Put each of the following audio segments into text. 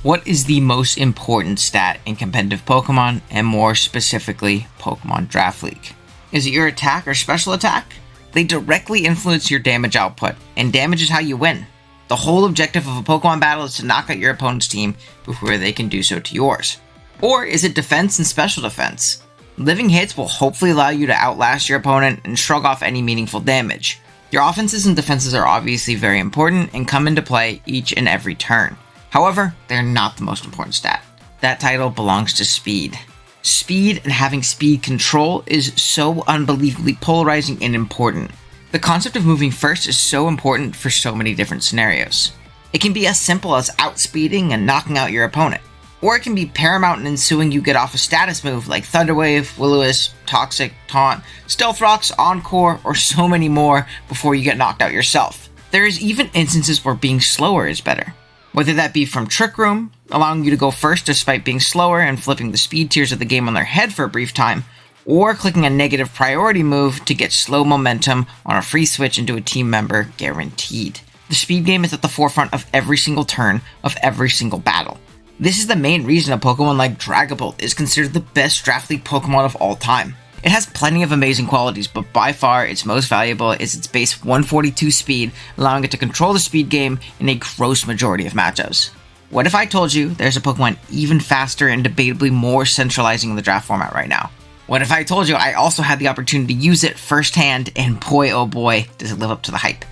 What is the most important stat in competitive Pokemon, and more specifically, Pokemon Draft League? Is it your attack or special attack? They directly influence your damage output, and damage is how you win. The whole objective of a Pokemon battle is to knock out your opponent's team before they can do so to yours. Or is it defense and special defense? Living hits will hopefully allow you to outlast your opponent and shrug off any meaningful damage. Your offenses and defenses are obviously very important and come into play each and every turn. However, they're not the most important stat. That title belongs to speed. Speed and having speed control is so unbelievably polarizing and important. The concept of moving first is so important for so many different scenarios. It can be as simple as outspeeding and knocking out your opponent, or it can be paramount in ensuing you get off a status move like Thunder Wave, Will-O-Wisp, Toxic, Taunt, Stealth Rocks, Encore, or so many more before you get knocked out yourself. There is even instances where being slower is better. Whether that be from Trick Room, allowing you to go first despite being slower and flipping the speed tiers of the game on their head for a brief time, or clicking a negative priority move to get slow momentum on a free switch into a team member guaranteed. The speed game is at the forefront of every single turn of every single battle. This is the main reason a Pokemon like Dragapult is considered the best Draft League Pokemon of all time. It has plenty of amazing qualities, but by far its most valuable is its base 142 speed, allowing it to control the speed game in a gross majority of matchups. What if I told you there's a Pokemon even faster and debatably more centralizing in the draft format right now? What if I told you I also had the opportunity to use it firsthand, and boy oh boy does it live up to the hype.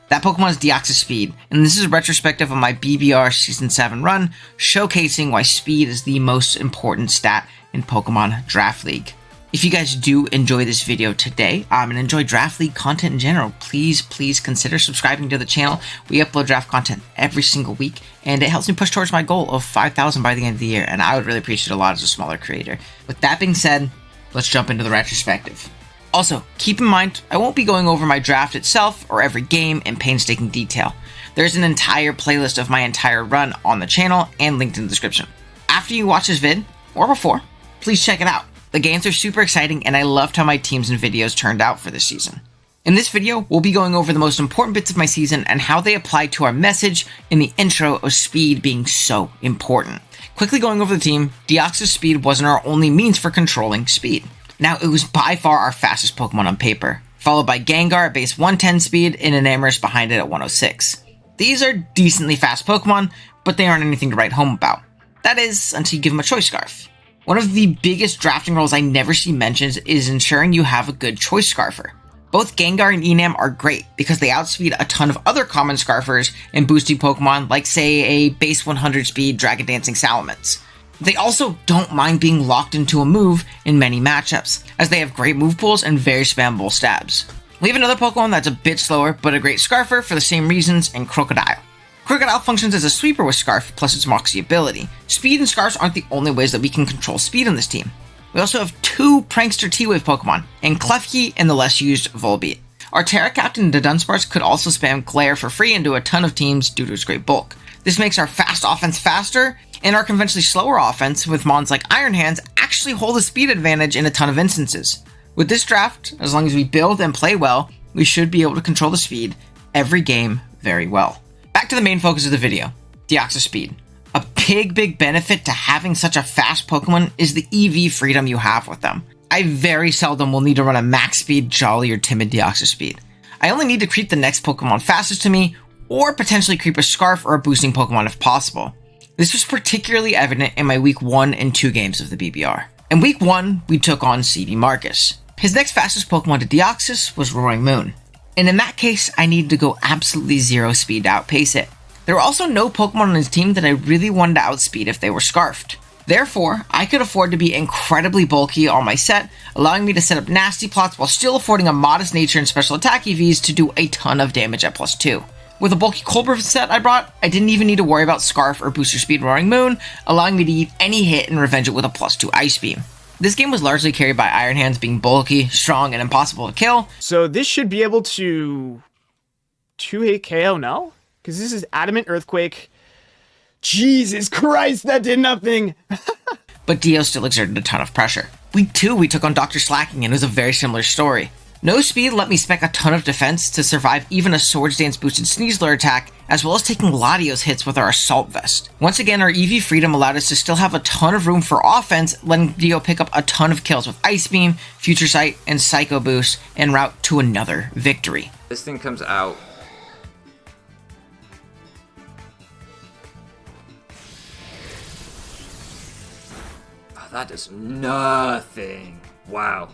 That Pokemon is Deoxys Speed, and this is a retrospective of my BBR Season 7 run, showcasing why speed is the most important stat in Pokemon Draft League. If you guys do enjoy this video today, and enjoy Draft League content in general, please consider subscribing to the channel. We upload draft content every single week, and it helps me push towards my goal of 5,000 by the end of the year, and I would really appreciate it a lot as a smaller creator. With that being said, let's jump into the retrospective. Also, keep in mind, I won't be going over my draft itself or every game in painstaking detail. There's an entire playlist of my entire run on the channel and linked in the description. After you watch this vid, or before, please check it out. The games are super exciting, and I loved how my teams and videos turned out for this season. In this video, we'll be going over the most important bits of my season and how they apply to our message in the intro of speed being so important. Quickly going over the team, Deoxys Speed wasn't our only means for controlling speed. Now, it was by far our fastest Pokemon on paper, followed by Gengar at base 110 speed and Enamorus behind it at 106. These are decently fast Pokemon, but they aren't anything to write home about. That is, until you give them a Choice Scarf. One of the biggest drafting rules I never see mentioned is ensuring you have a good Choice Scarfer. Both Gengar and Enam are great because they outspeed a ton of other common Scarfers and boosting Pokemon like, say, a base 100 speed Dragon Dancing Salamence. They also don't mind being locked into a move in many matchups, as they have great move pools and very spammable stabs. We have another Pokemon that's a bit slower, but a great Scarfer for the same reasons, in Crocodile. Crocodile functions as a sweeper with Scarf, plus its Moxie ability. Speed and Scarfs aren't the only ways that we can control speed on this team. We also have two Prankster T-Wave Pokemon, and Klefki and the less used Volbeat. Our Terra Captain and Dunsparce could also spam Glare for free into a ton of teams due to its great bulk. This makes our fast offense faster, and our conventionally slower offense with mons like Iron Hands actually hold a speed advantage in a ton of instances. With this draft, as long as we build and play well, we should be able to control the speed every game very well. Back to the main focus of the video, Deoxys Speed. A big benefit to having such a fast Pokemon is the EV freedom you have with them. I very seldom will need to run a max speed, jolly, or timid Deoxys Speed. I only need to creep the next Pokemon fastest to me, or potentially creep a Scarf or a boosting Pokemon if possible. This was particularly evident in my Week 1 and 2 games of the BBR. In Week 1, we took on CB Marcus. His next fastest Pokemon to Deoxys was Roaring Moon, and in that case, I needed to go absolutely zero speed to outpace it. There were also no Pokemon on his team that I really wanted to outspeed if they were Scarfed. Therefore, I could afford to be incredibly bulky on my set, allowing me to set up nasty plots while still affording a modest nature and special attack EVs to do a ton of damage at +2. With a bulky Colbert set I brought, I didn't even need to worry about Scarf or Booster Speed Roaring Moon, allowing me to eat any hit and revenge it with a +2 Ice Beam. This game was largely carried by Iron Hands being bulky, strong, and impossible to kill. So this should be able to 2-hit KO, no? Because this is Adamant Earthquake. Jesus Christ, that did nothing! But Dio still exerted a ton of pressure. Week 2, we took on Dr. Slacking, and it was a very similar story. No speed let me spec a ton of defense to survive even a Swords Dance boosted Sneasler attack, as well as taking Latios hits with our Assault Vest. Once again, our EV freedom allowed us to still have a ton of room for offense, letting Dio pick up a ton of kills with Ice Beam, Future Sight, and Psycho Boost en route to another victory. This thing comes out. Oh, that does nothing. Wow.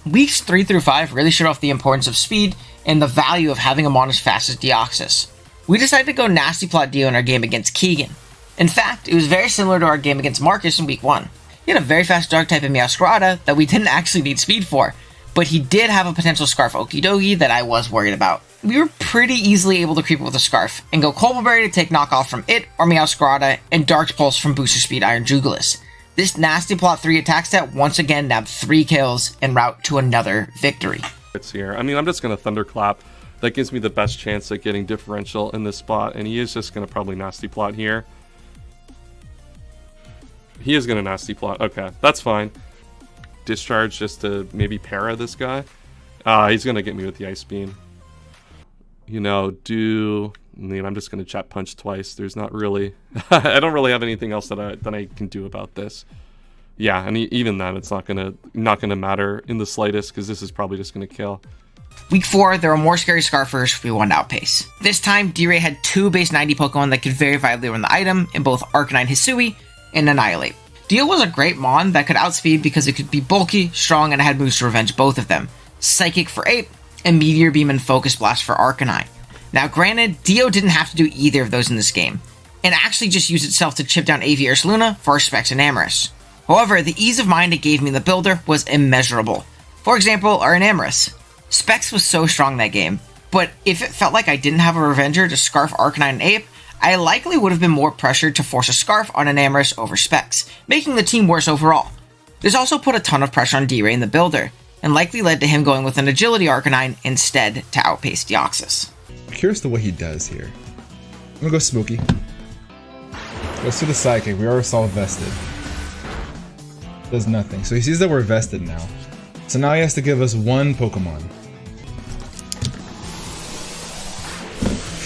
Weeks 3 through 5 really showed off the importance of speed and the value of having a mon as fast as Deoxys. We decided to go Nasty Plot Dio in our game against Keegan. In fact, it was very similar to our game against Marcus in week 1. He had a very fast Dark type in Meowscarada that we didn't actually need speed for, but he did have a potential Scarf Okidogi that I was worried about. We were pretty easily able to creep it with a Scarf, and go Colbleberry to take knockoff from it or Meowscarada, and Dark Pulse from Booster Speed Iron Jugulis. This Nasty Plot 3 attack set once again nabbed 3 kills en route to another victory. It's here. I mean, I'm just going to Thunderclap. That gives me the best chance at getting differential in this spot, and he is just going to probably Nasty Plot here. He is going to Nasty Plot. Okay, that's fine. Discharge just to maybe para this guy. He's going to get me with the Ice Beam. You know, I'm just going to Chat Punch twice. There's not really... I don't really have anything else that I can do about this. Yeah, and even then, it's not gonna matter in the slightest, because this is probably just going to kill. Week 4, there were more scary Scarfers we wanted to outpace. This time, D-Ray had 2 base 90 Pokemon that could very viably run the item in both Arcanine Hisui and Annihilate. Dio was a great Mon that could outspeed because it could be bulky, strong, and had moves to revenge both of them. Psychic for Ape, and Meteor Beam and Focus Blast for Arcanine. Now granted, Dio didn't have to do either of those in this game, and actually just used itself to chip down Aviaris Luna for our Specs and Amorous. However, the ease of mind it gave me in the builder was immeasurable. For example, our Enamorous. Specs was so strong that game, but if it felt like I didn't have a Revenger to Scarf Arcanine and Ape, I likely would have been more pressured to force a Scarf on Enamorous over Specs, making the team worse overall. This also put a ton of pressure on D-Ray in the builder, and likely led to him going with an Agility Arcanine instead to outpace Deoxys. I'm curious to what he does here. I'm gonna go Smokey. Goes to the Psychic. We are Assault Vested. Does nothing. So he sees that we're vested now. So now he has to give us 1 Pokemon.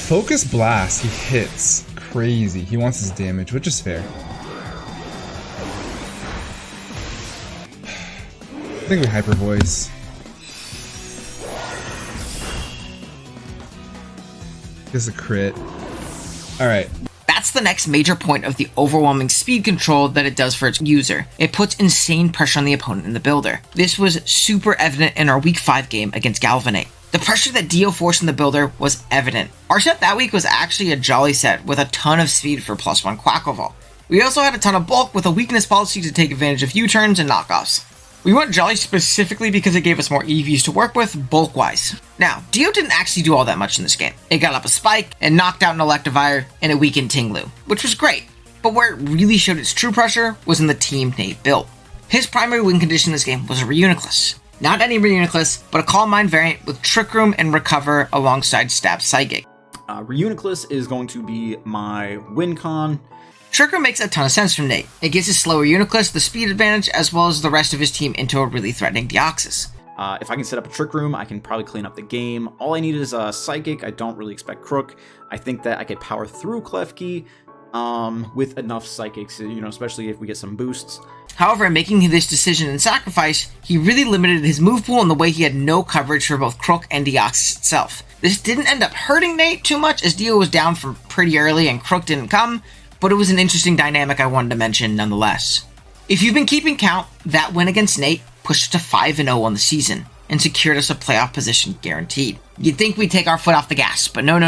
Focus Blast. He hits. Crazy. He wants his damage, which is fair. I think we Hyper Voice. This is a crit. Alright. That's the next major point of the overwhelming speed control that it does for its user. It puts insane pressure on the opponent in the builder. This was super evident in our week 5 game against Galvanate. The pressure that Dio forced in the builder was evident. Our set that week was actually a jolly set with a ton of speed for +1 Quackleval. We also had a ton of bulk with a weakness policy to take advantage of U-turns and knockoffs. We went Jolly specifically because it gave us more EVs to work with, bulk-wise. Now, Dio didn't actually do all that much in this game. It got up a Spike, and knocked out an Electivire, and it weakened Tinglu, which was great. But where it really showed its true pressure was in the team Nate built. His primary win condition in this game was a Reuniclus. Not any Reuniclus, but a Calm Mind variant with Trick Room and Recover alongside Stab Psychic. Reuniclus is going to be my win con. Trick Room makes a ton of sense from Nate. It gives his slower Reuniclus the speed advantage as well as the rest of his team into a really threatening Deoxys. If I can set up a Trick Room, I can probably clean up the game. All I need is a Psychic. I don't really expect Crook. I think that I could power through Klefki with enough Psychics, especially if we get some boosts. However, in making this decision and sacrifice, he really limited his move pool in the way he had no coverage for both Crook and Deoxys itself. This didn't end up hurting Nate too much as Dio was down from pretty early and Crook didn't come, but it was an interesting dynamic I wanted to mention nonetheless. If you've been keeping count, that win against Nate pushed us to 5-0 on the season, and secured us a playoff position guaranteed. You'd think we'd take our foot off the gas, but no.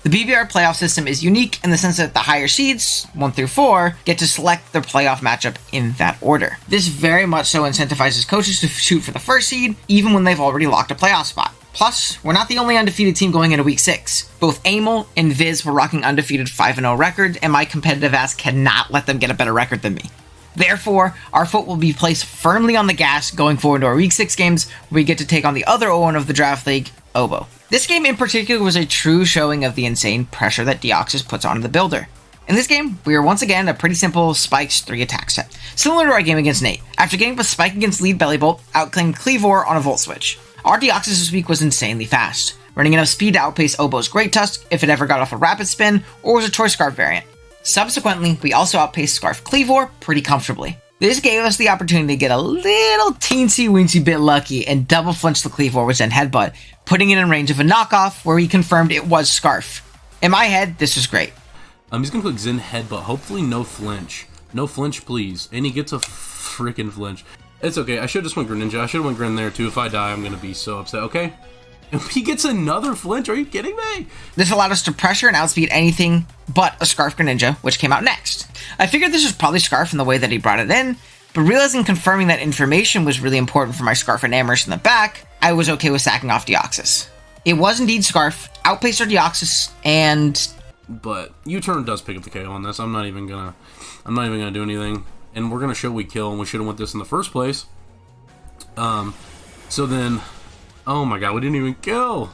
The BBR playoff system is unique in the sense that the higher seeds, 1 through 4, get to select their playoff matchup in that order. This very much so incentivizes coaches to shoot for the first seed, even when they've already locked a playoff spot. Plus, we're not the only undefeated team going into week 6. Both Amel and Viz were rocking undefeated 5-0 records, and my competitive ass cannot let them get a better record than me. Therefore, our foot will be placed firmly on the gas going forward to our week 6 games, where we get to take on the other O1 of the draft league, Obo. This game in particular was a true showing of the insane pressure that Deoxys puts onto the builder. In this game, we were once again a pretty simple Spikes 3 attack set, similar to our game against Nate. After getting up a Spike against lead Bellybolt, outclaimed Cleavor on a Volt Switch. Our Deoxys this week was insanely fast, running enough speed to outpace Obo's Great Tusk if it ever got off a rapid spin or was a Choice Scarf variant. Subsequently, we also outpaced Scarf Cleavor pretty comfortably. This gave us the opportunity to get a little teensy-weensy bit lucky and double flinch the Cleavor with Zen Headbutt, putting it in range of a knockoff where he confirmed it was Scarf. In my head, this was great. He's gonna click Zen Headbutt, hopefully no flinch. No flinch, please. And he gets a freaking flinch. It's okay, I should've just went Greninja. I should've went Grin there too. If I die, I'm gonna be so upset, okay? And he gets another flinch, are you kidding me? This allowed us to pressure and outspeed anything but a Scarf Greninja, which came out next. I figured this was probably Scarf in the way that he brought it in, but realizing confirming that information was really important for my Scarf and Amherst in the back, I was okay with sacking off Deoxys. It was indeed Scarf, outpaced our Deoxys, and... But U-turn does pick up the KO on this. I'm not even gonna do anything. And we're gonna show we kill, and we should have went this in the first place. So then, oh my god, we didn't even kill.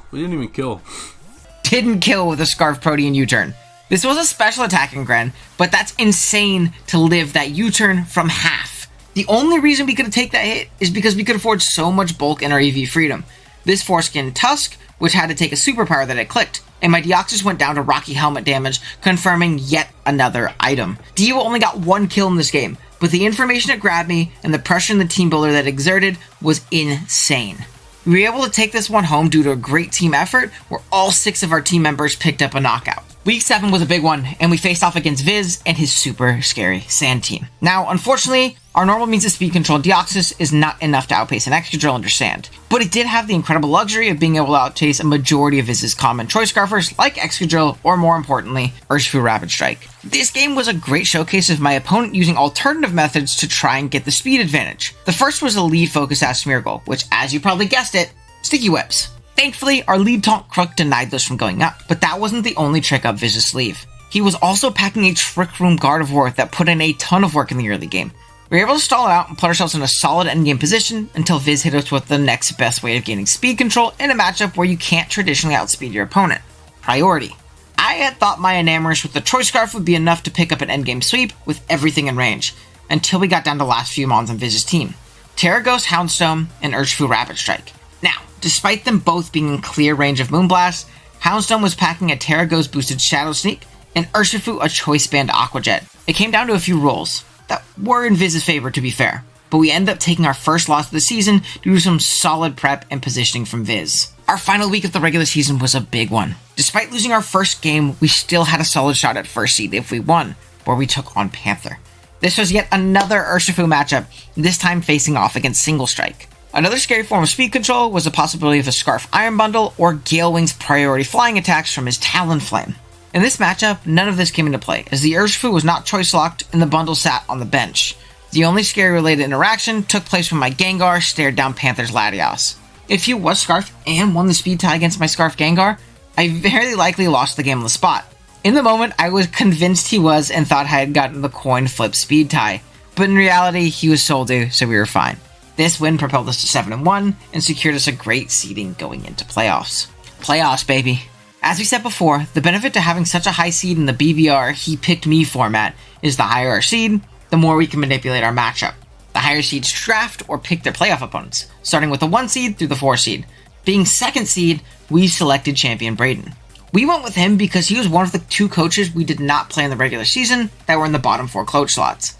Didn't kill with a Scarf Protean U-turn. This was a special attack in Gren, but that's insane to live that U-turn from half. The only reason we could take that hit is because we could afford so much bulk in our EV Freedom. This foreskin Tusk, which had to take a superpower that it clicked, and my Deoxys went down to Rocky Helmet damage, confirming yet another item. Dio only got one kill in this game, but the information it grabbed me and the pressure in the team builder that it exerted was insane. We were able to take this one home due to a great team effort where all 6 of our team members picked up a knockout. Week 7 was a big one, and we faced off against Viz and his super scary Sand team. Now, unfortunately, our normal means of speed control Deoxys is not enough to outpace an Excadrill under Sand, but it did have the incredible luxury of being able to outpace a majority of Viz's common Choice Scarfers like Excadrill, or more importantly, Urshifu Rapid Strike. This game was a great showcase of my opponent using alternative methods to try and get the speed advantage. The first was a lead focus ass Smeargle, which, as you probably guessed it, Sticky Webs. Thankfully, our lead taunt Crook denied those from going up, but that wasn't the only trick up Viz's sleeve. He was also packing a Trick Room Gardevoir that put in a ton of work in the early game. We were able to stall it out and put ourselves in a solid endgame position until Viz hit us with the next best way of gaining speed control in a matchup where you can't traditionally outspeed your opponent. Priority. I had thought my Enamorous with the Choice Scarf would be enough to pick up an endgame sweep with everything in range, until we got down to the last few mons on Viz's team. Terra Ghost, Houndstone, and Urshifu Rapid Strike. Now, despite them both being in clear range of Moonblast, Houndstone was packing a Terra Ghost boosted Shadow Sneak, and Urshifu a Choice Band Aqua Jet. It came down to a few rolls that were in Viz's favor, to be fair, but we ended up taking our first loss of the season due to some solid prep and positioning from Viz. Our final week of the regular season was a big one. Despite losing our first game, we still had a solid shot at first seed if we won, where we took on Panther. This was yet another Urshifu matchup, this time facing off against Single Strike. Another scary form of speed control was the possibility of a Scarf Iron Bundle or Gale Wing's priority flying attacks from his Talonflame. In this matchup, none of this came into play, as the Urshifu was not choice locked and the bundle sat on the bench. The only scary related interaction took place when my Gengar stared down Panther's Latios. If he was Scarf and won the speed tie against my Scarf Gengar, I very likely lost the game on the spot. In the moment, I was convinced he was and thought I had gotten the coin flip speed tie, but in reality, he was Soldu, so we were fine. This win propelled us to 7-1 and secured us a great seeding going into playoffs. Playoffs, baby. As we said before, the benefit to having such a high seed in the BBR He Picked Me format is the higher our seed, the more we can manipulate our matchup. The higher seeds draft or pick their playoff opponents, starting with the 1 seed through the 4 seed. Being 2nd seed, we selected Champion Braden. We went with him because he was one of the 2 coaches we did not play in the regular season that were in the bottom 4 coach slots.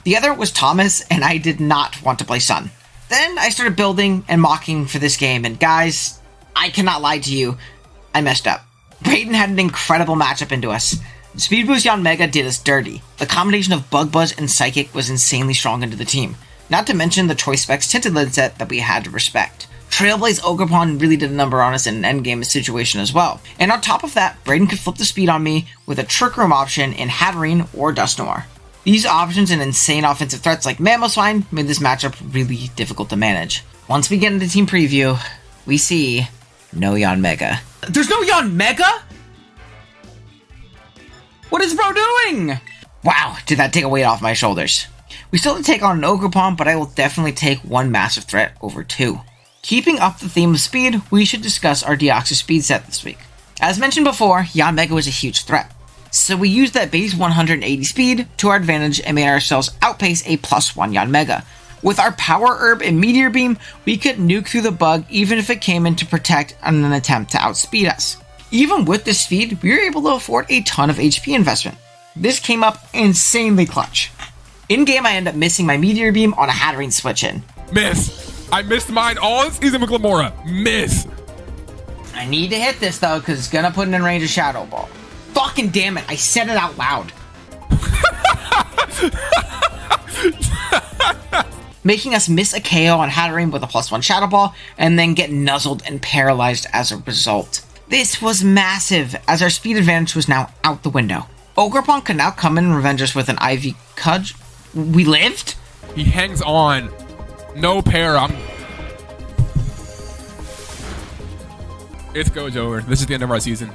The other was Thomas, and I did not want to play Sun. Then I started building and mocking for this game, and guys, I cannot lie to you, I messed up. Braden had an incredible matchup into us. Speed Boost Yanmega did us dirty. The combination of Bug Buzz and Psychic was insanely strong into the team, not to mention the Choice Specs Tinted Lid set that we had to respect. Trailblaze Ogerpon really did a number on us in an endgame situation as well. And on top of that, Braden could flip the speed on me with a Trick Room option in Hatterene or Dusknoir. These options and insane offensive threats like Mamoswine made this matchup really difficult to manage. Once we get into team preview, we see no Yanmega. There's no Yanmega? What is bro doing? Wow, did that take a weight off my shoulders. We still have to take on an Ogerpon, but I will definitely take one massive threat over 2. Keeping up the theme of speed, we should discuss our Deoxys Speed set this week. As mentioned before, Yanmega was a huge threat, so we used that base 180 speed to our advantage and made ourselves outpace a +1 Yanmega. With our Power Herb and Meteor Beam, we could nuke through the bug even if it came in to protect on an attempt to outspeed us. Even with this speed, we were able to afford a ton of HP investment. This came up insanely clutch. In-game, I end up missing my Meteor Beam on a Hatterene switch-in. Miss. I missed mine all season with Glamora. Miss. I need to hit this though, because it's gonna put it in range of Shadow Ball. Fucking damn it, I said it out loud. Making us miss a KO on Hatterene with a +1 Shadow Ball, and then get nuzzled and paralyzed as a result. This was massive, as our speed advantage was now out the window. Ogerpon could now come in and revenge us with an IV Cudge. We lived? He hangs on. No pair. It's Gojo over. This is the end of our season.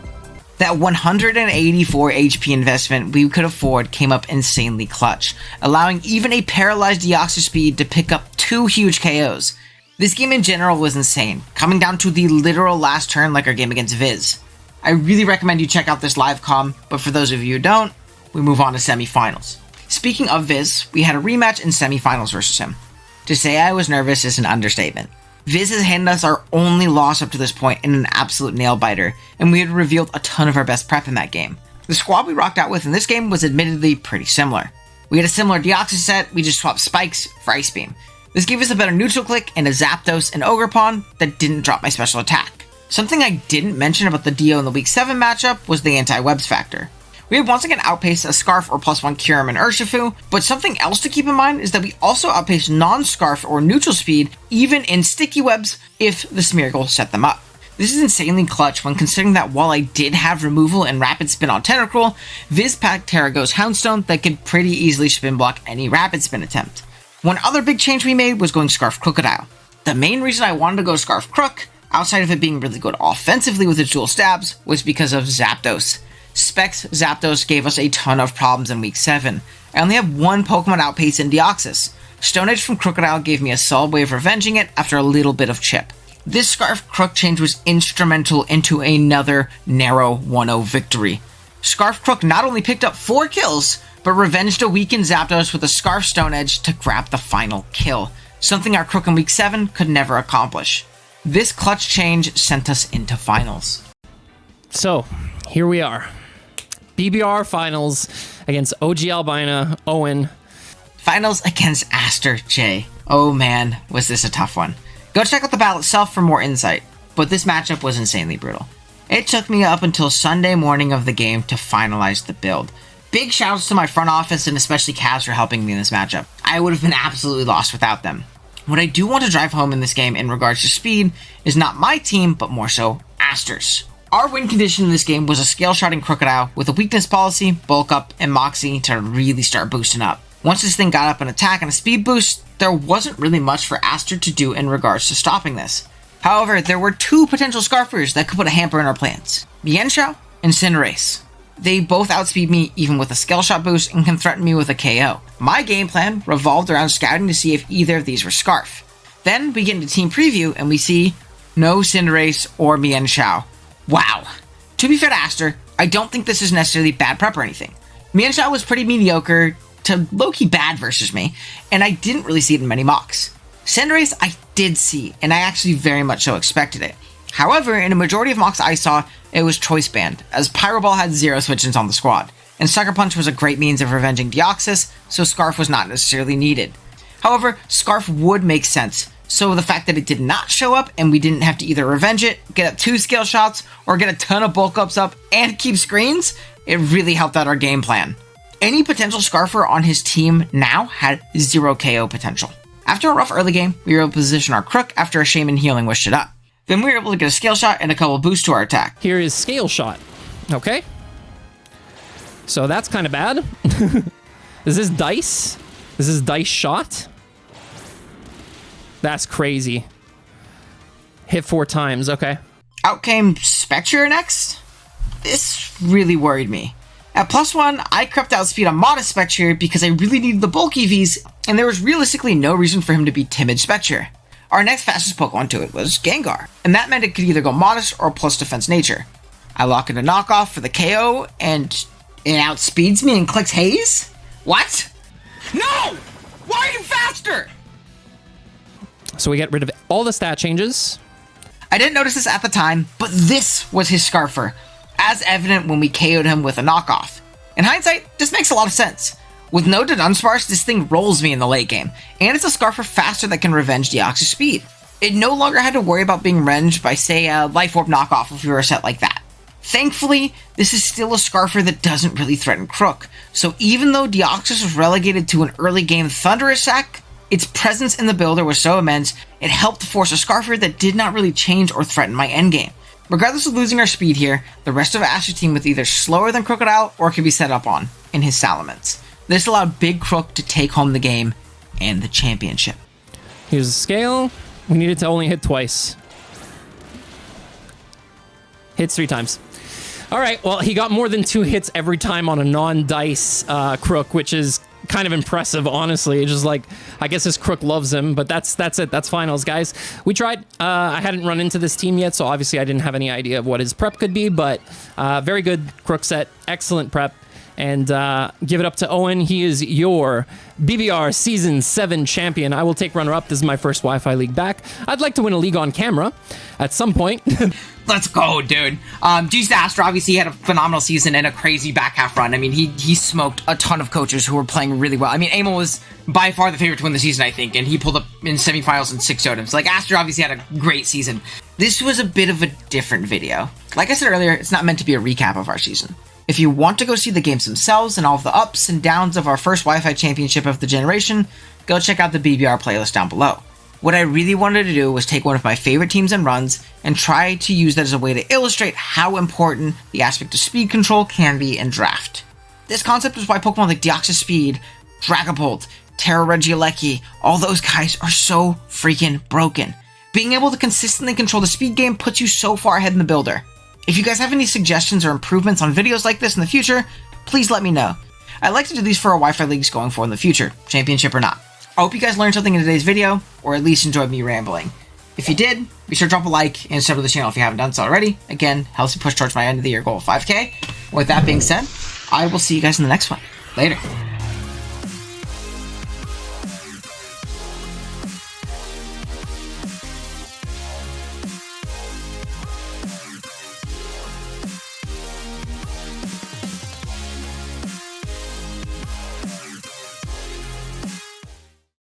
That 184 HP investment we could afford came up insanely clutch, allowing even a paralyzed Deoxys Speed to pick up 2 huge KOs. This game in general was insane, coming down to the literal last turn like our game against Viz. I really recommend you check out this live comm, but for those of you who don't, we move on to semifinals. Speaking of Viz, we had a rematch in semifinals versus him. To say I was nervous is an understatement. Viz has handed us our only loss up to this point in an absolute nail-biter, and we had revealed a ton of our best prep in that game. The squad we rocked out with in this game was admittedly pretty similar. We had a similar Deoxys set, we just swapped Spikes for Ice Beam. This gave us a better neutral click and a Zapdos and Ogerpon that didn't drop my special attack. Something I didn't mention about the Dio in the Week 7 matchup was the anti-webs factor. We had once again outpaced a Scarf or +1 Kyurem and Urshifu, but something else to keep in mind is that we also outpaced non-Scarf or neutral speed, even in sticky webs, if the Smeargle set them up. This is insanely clutch when considering that while I did have removal and rapid spin on Tentacruel, Viz packed Terrago's Houndstone that could pretty easily spin block any rapid spin attempt. One other big change we made was going Scarf Crocodile. The main reason I wanted to go Scarf Crook, outside of it being really good offensively with its dual stabs, was because of Zapdos. Specs Zapdos gave us a ton of problems in Week 7. I only have one Pokemon outpace in Deoxys. Stone Edge from Crocodile gave me a solid way of revenging it after a little bit of chip. This Scarf Crook change was instrumental into another narrow 1-0 victory. Scarf Crook not only picked up 4 kills, but revenged a weakened Zapdos with a Scarf Stone Edge to grab the final kill, something our Crook in Week 7 could never accomplish. This clutch change sent us into finals. So, here we are. BBR finals against OGalbina, Owen. Finals against Aster J. Oh man, was this a tough one. Go check out the battle itself for more insight, but this matchup was insanely brutal. It took me up until Sunday morning of the game to finalize the build. Big shouts to my front office and especially Cavs for helping me in this matchup. I would have been absolutely lost without them. What I do want to drive home in this game in regards to speed is not my team, but more so Aster's. Our win condition in this game was a scale shotting Crocodile with a weakness policy, bulk up, and Moxie to really start boosting up. Once this thing got up an attack and a speed boost, there wasn't really much for Aster to do in regards to stopping this. However, there were 2 potential Scarfers that could put a hamper in our plans. Mienshao and Cinderace. They both outspeed me even with a scale shot boost and can threaten me with a KO. My game plan revolved around scouting to see if either of these were Scarf. Then we get into team preview and we see no Cinderace or Mienshao. Wow. To be fair to Aster, I don't think this is necessarily bad prep or anything. Mienshao was pretty mediocre to low-key bad versus me, and I didn't really see it in many mocks. Cinderace I did see, and I actually very much so expected it. However, in a majority of mocks I saw, it was choice banned, as Pyro Ball had 0 switch-ins on the squad, and Sucker Punch was a great means of revenging Deoxys, so Scarf was not necessarily needed. However, Scarf would make sense, so the fact that it did not show up and we didn't have to either revenge it, get up 2 scale shots, or get a ton of bulk ups up and keep screens, it really helped out our game plan. Any potential Scarfer on his team now had 0 KO potential. After a rough early game, we were able to position our Crook after a Shaman Healing wished it up. Then we were able to get a scale shot and a couple boosts to our attack. Here is scale shot. Okay. So that's kind of bad. Is this dice? Is this dice shot? That's crazy. Hit 4 times, okay. Out came Spectre next? This really worried me. At +1, I crept out speed on Modest Spectre because I really needed the bulk EVs, and there was realistically no reason for him to be Timid Spectre. Our next fastest Pokemon to it was Gengar, and that meant it could either go Modest or plus Defense Nature. I lock in a knockoff for the KO, and it outspeeds me and clicks Haze? What? No! Why are you faster? So we get rid of all the stat changes. I didn't notice this at the time, but this was his Scarfer, as evident when we KO'd him with a knockoff. In hindsight, this makes a lot of sense. With no Dunsparce, this thing rolls me in the late game, and it's a Scarfer faster that can revenge Deoxys Speed. It no longer had to worry about being revenged by, say, a Life Orb knockoff if we were set like that. Thankfully, this is still a Scarfer that doesn't really threaten Crook, so even though Deoxys was relegated to an early game Thunderous sack, its presence in the builder was so immense, it helped force a Scarfer that did not really change or threaten my endgame. Regardless of losing our speed here, the rest of Ash's team was either slower than Crocodile or could be set up on, in his Salamence. This allowed Big Crook to take home the game and the championship. Here's the scale. We needed to only hit twice. Hits 3 times. All right, well, he got more than 2 hits every time on a non-dice Crook, which is kind of impressive, honestly. It's just like, I guess his Crook loves him, but that's it. That's finals, guys. We tried. I hadn't run into this team yet, so obviously I didn't have any idea of what his prep could be, but very good Crook set. Excellent prep. And give it up to Owen. He is your BBR Season 7 champion. I will take runner-up. This is my first Wi-Fi league back. I'd like to win a league on camera at some point. Let's go, dude. Jesus Astro obviously had a phenomenal season and a crazy back half run. I mean, he smoked a ton of coaches who were playing really well. I mean, Amel was by far the favorite to win the season, I think, and he pulled up in semifinals and 6-0'd him. So, like, Astro obviously had a great season. This was a bit of a different video. Like I said earlier, it's not meant to be a recap of our season. If you want to go see the games themselves and all of the ups and downs of our first Wi-Fi championship of the generation, go check out the BBR playlist down below. What I really wanted to do was take one of my favorite teams and runs and try to use that as a way to illustrate how important the aspect of speed control can be in draft. This concept is why Pokemon like Deoxys Speed, Dragapult, Terra Regieleki, all those guys are so freaking broken. Being able to consistently control the speed game puts you so far ahead in the builder. If you guys have any suggestions or improvements on videos like this in the future, please let me know. I'd like to do these for our Wi-Fi leagues going forward in the future, championship or not. I hope you guys learned something in today's video, or at least enjoyed me rambling. If you did, be sure to drop a like and sub to the channel if you haven't done so already. Again, helps me push towards my end of the year goal of 5K. With that being said, I will see you guys in the next one. Later.